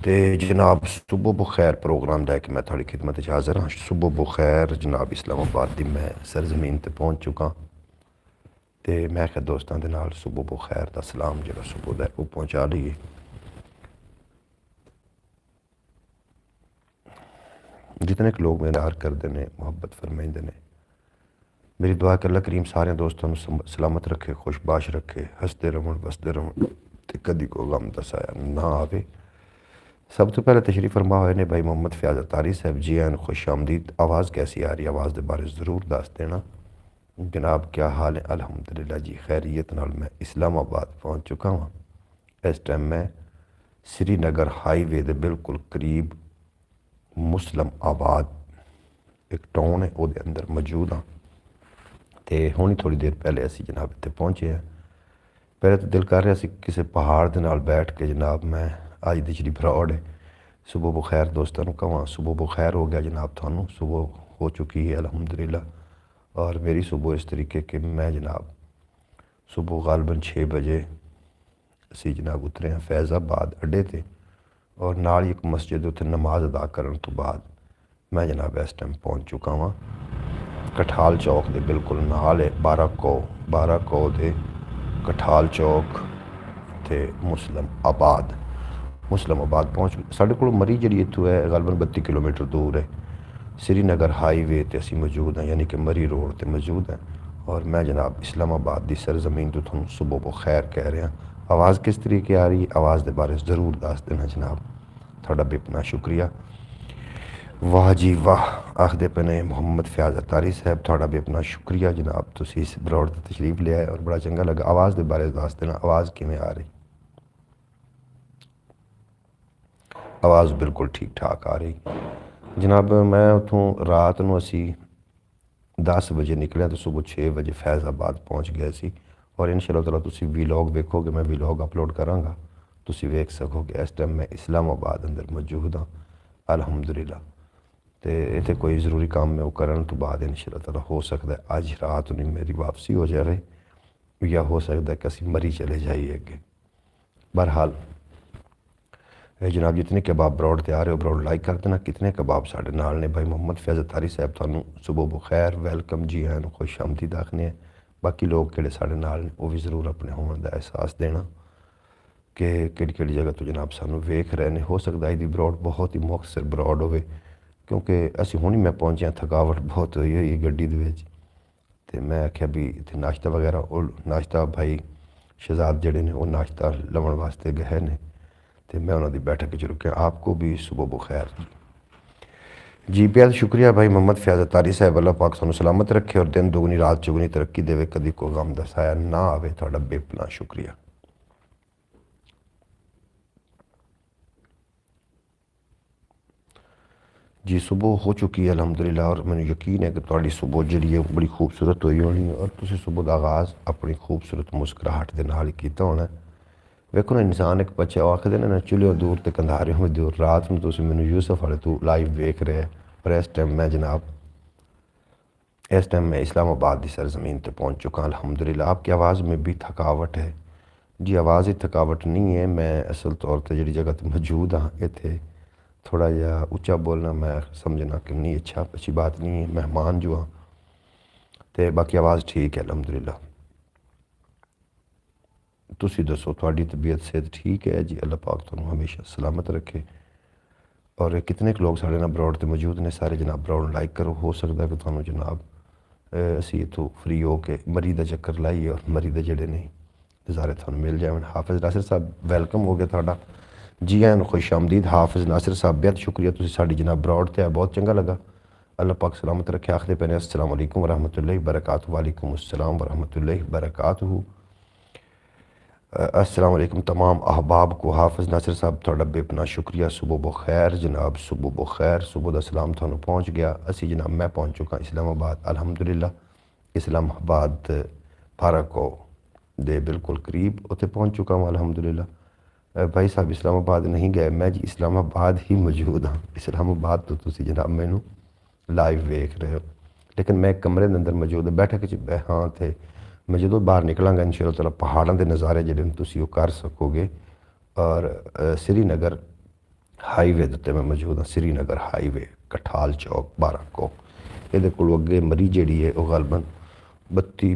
تے جناب صبح بخیر پروگرام لے کے میں تھوڑی خدمت حاضر ہاں۔ صبح بخیر جناب اسلام آباد دی میں سرزمین تے پہنچ چکا تے میں کہ دوستاں دے نال صبح بخیر دا سلام جڑا صبح دا وہ پہنچا لیے۔ جتنے کہ لوگ میرے پیار کردے نے محبت فرمائندے نے، میری دعا کہ اللہ کریم سارے دوستوں سلامت رکھے، خوش باش رکھے، ہستے رہن بستے رہن تے کدی کو غم دا سایہ نہ آوے۔ سب تو پہلے تشریف فرما ہوئے نے بھائی محمد فیاض اتاری صاحب، جی این خوش آمدید۔ آواز کیسی آ رہی ہے؟ آواز دے بارے ضرور دس دینا۔ جناب کیا حال ہے؟ الحمدللہ جی خیریت نال میں اسلام آباد پہنچ چکا ہوں۔ اس ٹائم میں سری نگر ہائی وے دے بالکل قریب مسلم آباد ایک ٹاؤن ہے وہ دے اندر موجود ہاں تے ہونی تھوڑی دیر پہلے اسی جناب اتنے پہنچے ہیں۔ پہلے تو دل کر رہا سی کسی پہاڑ دے نال بیٹھ کے جناب میں آج دی جڑی براڈ ہے صبح بخیر دوستوں کہاں صبح بخیر ہو گیا جناب، تھانوں صبح ہو چکی ہے الحمدللہ۔ اور میری صبح اس طریقے کہ میں جناب صبح غالباً 6 بجے اسی جناب اترے ہیں فیض آباد اڈے تے، اور نال ایک مسجد اتنے نماز ادا کرن تو بعد میں جناب اس ٹائم پہنچ چکا ہوں کٹھال چوک دے بالکل نال ہے 12 کو دے کٹھال چوک تے مسلم آباد پہنچ ساڑھے کو مری جڑی اتو ہے غالباً 32 کلومیٹر دور ہے۔ سری نگر ہائی وے تے اسی موجود ہیں، یعنی کہ مری روڈ تے موجود ہیں، اور میں جناب اسلام آباد دی سرزمین تو تھانوں صبح بخیر کہہ رہے ہیں۔ آواز کس طریقے آ رہی ہے؟ آواز دے بارے ضرور دس دینا جناب، تھوڑا بے پناہ شکریہ۔ واہ جی واہ آخدے پنے محمد فیاض اتاری صاحب، تھوڑا بے پناہ شکریہ جناب، تسی اس براڈ تے تشریف لے آئے اور بڑا چنگا لگا۔ آواز دے بارے دس دینا، آواز کیویں آ رہی؟ آواز بالکل ٹھیک ٹھاک آ رہی جناب۔ میں اتوں رات نو اسی 10 بجے نکلے تو صبح 6 بجے فیض آباد پہنچ گئے سی، اور انشاءاللہ تعالیٰ تسی ویلاگ ویکھو گے، میں ویلاگ اپلوڈ کراں گا، تسی ویکھ سکو گے۔ اس ٹائم میں اسلام آباد اندر موجود ہاں الحمدللہ، تے اتنے کوئی ضروری کام میں وہ کرن تو بعد انشاءاللہ تعالیٰ ہو سکتا ہے آج رات نہیں میری واپسی ہو جائے، یا ہو سکتا ہے کہ اسی مری چلے جائیے اگے۔ بہرحال جناب جتنے کباب براڈ تے آ رہے ہو براڈ لائک کر دینا۔ کتنے کباب ساڑھے نال نے بھائی محمد فیض اتاری صاحب، تھانوں صبح بخیر، ویلکم جی ہیں، خوش آمدید آخنے ہیں۔ باقی لوگ کہڑے ساڑھے نال وہ بھی ضرور اپنے ہون دا احساس دینا کہ کیڑی جگہ تو جناب سانوں ویکھ رہے ہیں۔ ہو سکتا ہے دی براڈ بہت ہی مختصر براڈ ہوئے، کیونکہ اسی ہونی میں پہنچے ہیں، تھکاوٹ بہت ہوئی ہے گڈی دے وچ، تے میں آکھیا بھی اتنے ناشتہ وغیرہ ناشتہ بھائی شہزاد جڑے نے وہ ناشتہ لون واسطے گئے نے، تے میں انہوں دی بیٹھک وچ رکیا۔ آپ کو بھی صبح بخیر جی بہت شکریہ بھائی محمد فیاض اتاری صاحب، اللہ پاک سانوں سلامت رکھے اور دن دوگنی رات چوگنی ترقی دے، کدی کو غم دا سایہ نہ آوے، تھوڑا بے پناہ شکریہ۔ جی صبح ہو چکی ہے الحمدللہ، اور مجھے یقین ہے کہ تھوڑی صبح جڑی ہے بڑی خوبصورت ہوئی ہونی ہے، اور تسی صبح دا آغاز اپنی خوبصورت مسکراہٹ دے نال کیتا ہونا ہے۔ ویکھو نا انسان ایک بچہ آکھدے نے نا چلیو دور تے کندھاریوں میں دور، رات میں تسی مینوں یوسف والے تو لائیو ویکھ رہے ہیں، اور اس ٹائم میں اسلام آباد دی سرزمین تے پہنچ چکا الحمدللہ۔ آپ کی آواز میں بھی تھکاوٹ ہے؟ جی آواز ہی تھکاوٹ نہیں ہے، میں اصل طور تے جڑی جگہ تے موجود ہاں ایتھے تھوڑا جا اونچا بولنا میں سمجھنا کہ نہیں اچھی بات نہیں ہے، مہمان جو ہاں تے باقی آواز ٹھیک ہے الحمدللہ۔ تسی دسو تھوڑی طبیعت صحت ٹھیک ہے؟ جی اللہ پاک تانوں ہمیشہ سلامت رکھے۔ اور کتنے لوگ سارے نا براڈ تے موجود نے، سارے جناب براڈ لائک کرو۔ ہو سکتا ہے کہ تانوں جناب اسی اتوں فری ہو کے مری دا چکر لائیے اور مری دے جڑے نہیں نظارے تھانوں مل جائیں۔ حافظ ناصر صاحب ویلکم ہو گیا تھوڑا، جی ہیں خوش آمدید حافظ ناصر صاحب، بہت شکریہ تسی ساڈی جناب براڈ تے بہت چنگا لگا۔ اللہ پاک سلامت رکھے۔ آخدے پے نے السلام علیکم ورحمۃ اللہ وبرکاتہ۔ وعلیکم السلام ورحمۃ اللہ وبرکاتہ۔ السلام علیکم تمام احباب کو۔ حافظ ناصر صاحب تھوڑا بے پناہ شکریہ، صبح بخیر جناب، صبح بخیر، صبح دا سلام تھانوں پہنچ گیا۔ اسی جناب میں پہنچ چکا اسلام آباد الحمدللہ، اسلام آباد پھارکو دے بالکل قریب اتنے پہنچ چکا ہوں الحمدللہ۔ بھائی صاحب اسلام آباد نہیں گئے؟ میں جی اسلام آباد ہی موجود ہاں، اسلام آباد تو تسی جناب مینوں لائیو ویکھ رہے ہو، لیکن میں ایک کمرے دے اندر موجود ہوں بیٹھک چ ہاں، تے میں جدوں باہر نکلاں گا انشاءاللہ تعالیٰ پہاڑاں دے نظارے جڑے تسی وہ کر سکو گے۔ اور سری نگر ਹਾਈ ਵੇ ਦੇ ਉੱਤੇ ਮੈਂ ਮੌਜੂਦ ਹਾਂ, ਸ੍ਰੀਨਗਰ ਹਾਈ ਵੇ, ਕਠਾਲ ਚੌਕ, ਬਾਰਾਕੋ। ਇਹਦੇ ਕੋਲੋਂ ਅੱਗੇ ਮਰੀ ਜਿਹੜੀ ਹੈ ਉਹ ਗਲਬਨ 32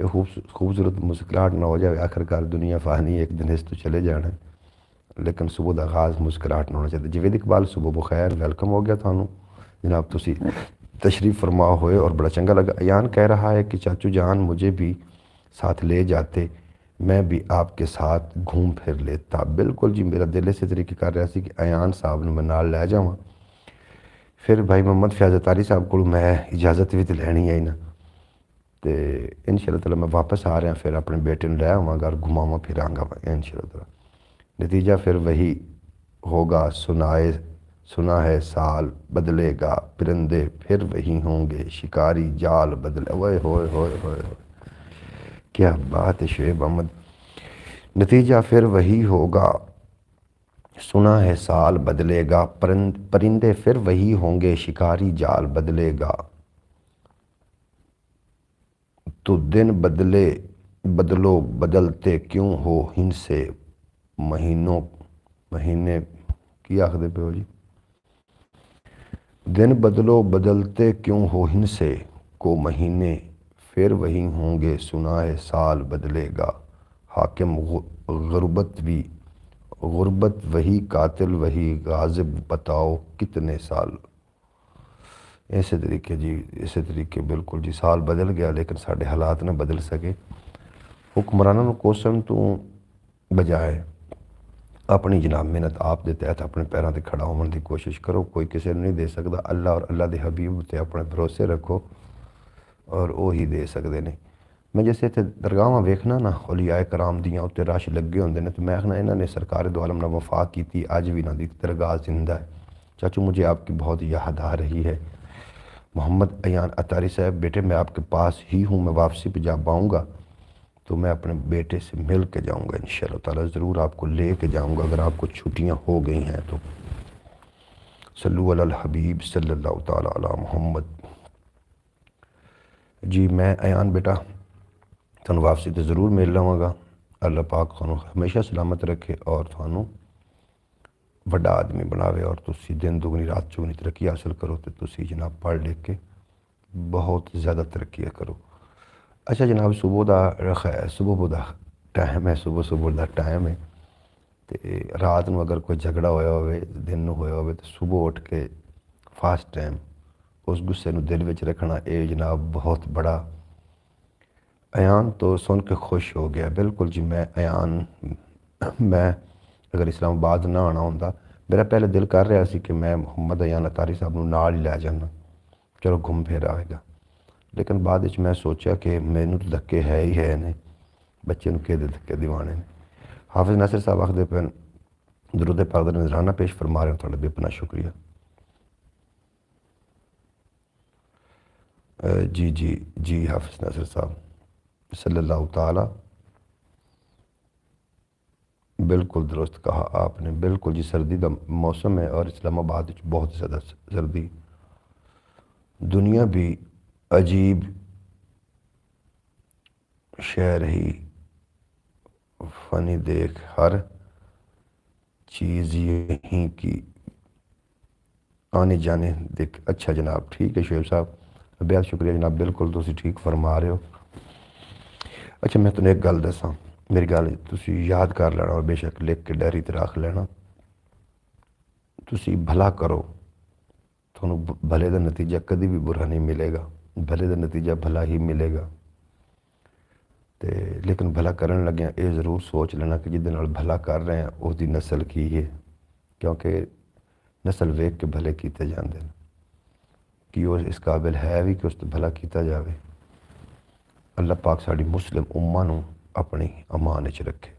یہ خوبصورت مسکراہٹ نہ ہو جائے. آخرکار دنیا فانی ہے, ایک دن اس تو چلے جانا ہے, لیکن صبح کا آغاز مسکراہٹ نہ ہونا چاہیے. جاوید اقبال صبح بخیر, ویلکم ہو گیا تھانوں جناب. تسی تشریف فرما ہوئے اور بڑا چنگا لگا. ایان کہہ رہا ہے کہ چاچو جان مجھے بھی ساتھ لے جاتے, میں بھی آپ کے ساتھ گھوم پھر لیتا. بالکل جی, میرا دل اسے طریقے کر رہا سی کہ ایان صاحب نے میں نال لے جاواں. پھر بھائی محمد فیاض اتاری صاحب کو میں اجازت بھی تو لینی ہے نا, تو ان شاء اللہ تعالیٰ میں واپس آ رہا پھر اپنے بیٹے نے لے آواں گا, گھماواں پھراں گا ان شاء اللہ تعالیٰ. نتیجہ پھر وہی ہوگا, سنا ہے سال بدلے گا, پرندے پھر وہی ہوں گے, شکاری جال بدلے. اوئے ہوئے ہوئے ہوئے, کیا بات ہے شعیب احمد. نتیجہ پھر وہی ہوگا, سنا ہے سال بدلے گا, پرندے پھر وہی ہوں گے, شکاری جال بدلے گا. تو دن بدلو بدلتے کیوں ہو ہن سے, مہینے کی آخدے پہ ہو جی. دن بدلو بدلتے کیوں ہو ہن سے, کو مہینے پھر وہی ہوں گے, سنا ہے سال بدلے گا. حاکم غربت وہی, قاتل وہی, غاصب بتاؤ کتنے سال. ایسے طریقے جی, اسی طریقے بالکل جی. سال بدل گیا لیکن ساڈے حالات نہ بدل سکے. حکمرانوں نوں کوسن تو بجائے اپنی جناب محنت آپ دے تحت اپنے پیراں تے کھڑا ہون دی کوشش کرو. کوئی کسی نے نہیں دے سکتا, اللہ اور اللہ دے حبیب تے اپنے بھروسے رکھو اور وہی دے سکتے نے. میں جیسے اتنے درگاہاں ویکھنا نا, اولیاء کرام دیاں اتنے رش لگے ہوندے نے, تو میں آخنا انہوں نے سرکار دو عالم نہ وفا کی تھی, اج بھی نہ دی درگاہ زندہ ہے. چاچو مجھے آپ کی بہت یاد آ رہی ہے. محمد ایان اتاری صاحب, بیٹے میں آپ کے پاس ہی ہوں, میں واپسی پہ جب آؤں گا تو میں اپنے بیٹے سے مل کے جاؤں گا انشاءاللہ تعالیٰ. ضرور آپ کو لے کے جاؤں گا اگر آپ کو چھٹیاں ہو گئی ہیں تو. صلو علی الحبیب صلی اللہ تعالیٰ علی محمد. جی میں ایان بیٹا تھانوں واپسی تے ضرور مل لواں گا. اللہ پاک تھانوں ہمیشہ سلامت رکھے اور تھانوں وڈا آدمی بناوے, اور تسی دن دگنی رات چگنی ترقی حاصل کرو, تو تسی جناب پڑھ لکھ کے بہت زیادہ ترقی کرو. اچھا جناب, صبح دا ٹائم ہے, صبح دا ٹائم ہے. تے رات نو اگر کوئی جھگڑا ہویا ہوئے, دن نو ہویا ہوئے, تو صبح اٹھ کے فاسٹ ٹائم اس غصے نو دل وچ رکھنا, اے جناب بہت بڑا. ایان تو سن کے خوش ہو گیا. بالکل جی, میں اگر اسلام آباد نہ آنا ہوندا, میرا پہلے دل کر رہا سی کہ میں محمد ایان اتاری صاحب نو نال ہی لے جانا, چلو گھوم پھر آئے گا. لیکن بعد وچ میں سوچا کہ مینوں تو دھکے ہے ہی ہے نے, بچے نو کہ دھکے دیوانے نے. حافظ ناصر صاحب آخدے پے درود پاک دا نذرانہ پیش فرما رہے ہو, تھوڑا بے پناہ شکریہ. جی حافظ ناصر صاحب صلی اللہ تعالیٰ, بالکل درست کہا آپ نے. بالکل جی, سردی دا موسم ہے اور اسلام آباد بہت زیادہ سردی. دنیا بھی عجیب شے رہی, فنی دیکھ ہر چیز یہیں کی آنے جانے دیکھ. اچھا جناب, ٹھیک ہے شعیب صاحب, بہت شکریہ جناب. بالکل تسی ٹھیک فرما رہے ہو. اچھا میں تمہیں ایک گل دساں, میری گل تسی یاد کر لینا اور بے شک لکھ کے ڈائری تے رکھ لینا. تسی بھلا کرو, تھانوں بھلے دا نتیجہ کدی بھی برا نہیں ملے گا, بھلے دا نتیجہ بھلا ہی ملے گا. لیکن بھلا کرن لگے یہ ضرور سوچ لینا کہ جہدے نال بھلا کر رہے ہیں اس دی نسل کی ہے, کیونکہ نسل ویکھ کے بھلے کیتے جاندے ہیں کہ وہ اس قابل ہے بھی کہ اس تے بھلا کیتا جاوے. اللہ پاک ساڈی مسلم امہ نوں اپنی امان وچ رکھے.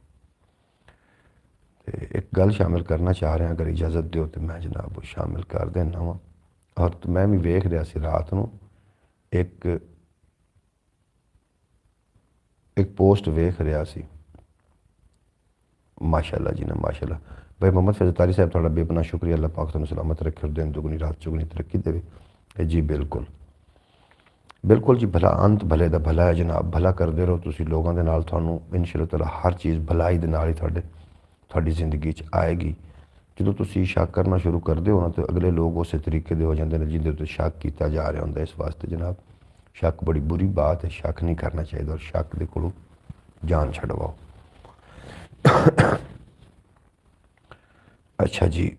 ایک گل شامل کرنا چاہ رہے ہیں, اگر اجازت دیو تو میں جناب وہ شامل کر دینا وا. اور میں بھی ویکھ رہا سی رات نو ایک پوسٹ ویکھ رہا سی. ماشاء اللہ جی نا ماشاء اللہ. بھائی محمد فیض اتاری صاحب تھوڑا بے پناہ شکریہ. اللہ پاک تمہیں سلامت رکھے اور دن دگنی رات چگنی ترقی دے. جی بالکل جی, بھلا انت بھلے دا بھلا ہے جناب. بھلا کردے رہو تسی لوگاں دے نال, تھانوں انشاءاللہ تعالیٰ ہر چیز بھلائی دے نال ہی تھوڑی زندگی چ آئے گی. جدوں تسی شک کرنا شروع کر دیو نا, تو اگلے لوگ اسی طریقے دے ہو جاندے نے جن دے تے شک کیتا جا رہا ہوندا. اس واسطے جناب شک بڑی بری بات ہے، شک نہیں کرنا چاہیے، اور شک دے کولوں جان چھڑواؤ۔ اچھا جی،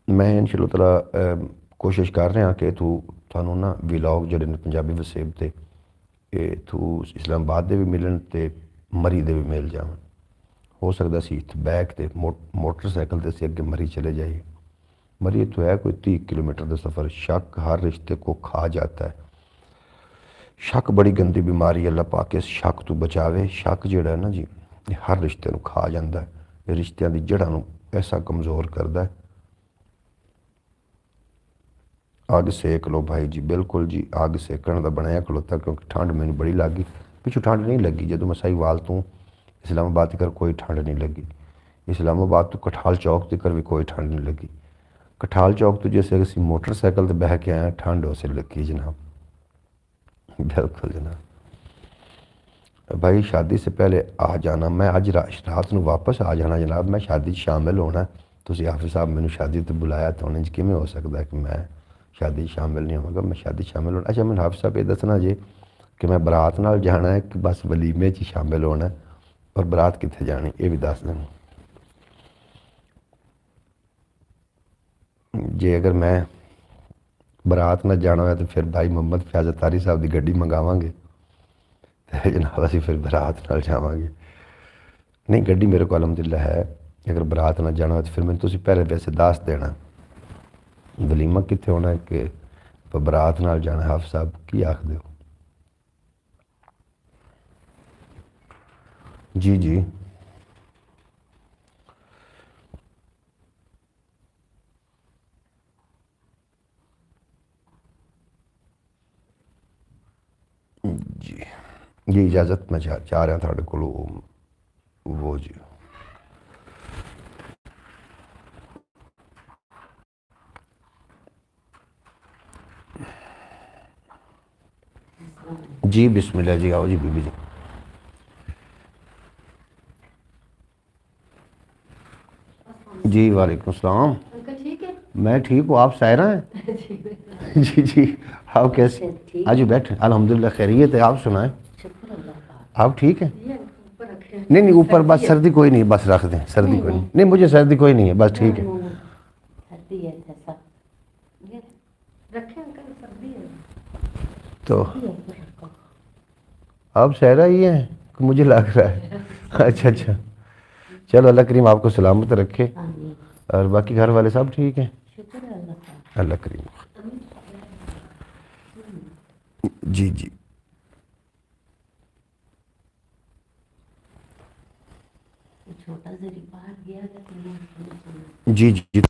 میں ان شاء اللہ تعالیٰ کوشش کر رہا کہ تھانوں نا ولاگ جڑے نے پنجابی وسیب تے اسلام آباد دے بھی ملن تے مری دے بھی مل جاون۔ ہو سکتا سی بیک تے موٹر سائیکل تے اگے مری چلے جائیے۔ مری تو ہے کوئی 30 کلومیٹر کا سفر۔ شک ہر رشتے کو کھا جاتا ہے۔ شک بڑی گندی بیماری، اللہ پاک اس شک تو بچاوے۔ شک جڑا ہے نا جی، یہ ہر رشتے کو کھا جاتا ہے، یہ رشتوں کی جڑوں ایسا کمزور کرتا ہے۔ اگ سیک لو بھائی جی، بالکل جی، اگ سیکن کا بنایا کھلوتا، کیونکہ ٹھنڈ مجھے بڑی لگی، پچھوں ٹھنڈ نہیں لگی جدو میں سائی وال تو اسلام آباد تک کوئی ٹھنڈ نہیں لگی۔ اسلام آباد تو کٹھال چوک تک بھی کوئی ٹھنڈ نہیں لگی۔ کٹھال چوک تو جیسے اسی موٹر سائیکل تے بہ کے آئے ٹھنڈ اسے لگی جناب، بالکل جناب۔ بھائی شادی سے پہلے آ جانا، میں اج رات نو واپس آ جانا جناب، میں شادی شامل ہونا۔ تسی حافظ صاحب میں شادی تے بلایا تو انہیں کیویں ہو سکتا ہے کہ میں شادی شامل نہیں ہوگا؟ میں شادی شامل ہونا۔ اچھا میں حافظ صاحب یہ دسنا جی کہ میں برات نال جانا ہے کہ بس ولیمے چ شامل ہونا ہے، اور برات کتنے جانی یہ بھی دس دینا جی۔ اگر میں برات نہ جانا ہے تو پھر بھائی محمد فیاض اتاری صاحب کی گڈی منگاواں گے تے جناب اسی پھر برات نال جاواں گے۔ نہیں گڈی میرے کو الحمدللہ ہے، اگر برات نہ جانا ہے تو پھر میں تسی پہلے ویسے دس دینا ولیمہ کتنے ہونا ہے کہ برات نال جانا ہے۔ حافظ صاحب کی آخ دیو؟ جی جی جی جی، اجازت میں چاہ رہا تھوڑے کو وہ جی جی بسم اللہ جی، آؤ جی بی بی جی۔ جی وعلیکم السلام، میں ٹھیک ہوں، آپ سائرہ ہیں؟ جی جی، آپ کیسے؟ آج بیٹھے الحمدللہ خیریت ہے، آپ سنائیں؟ آپ ٹھیک ہیں؟ نہیں نہیں اوپر بس سردی کوئی نہیں، بس رکھ دیں، سردی کوئی نہیں، نہیں مجھے سردی کوئی نہیں ہے، بس ٹھیک ہے۔ تو آپ سہرا ہی ہیں کہ مجھے لگ رہا ہے؟ اچھا اچھا، چلو اللہ کریم آپ کو سلامت رکھے، اور باقی گھر والے سب ٹھیک ہیں؟ اللہ کریم۔ جی جی جی جی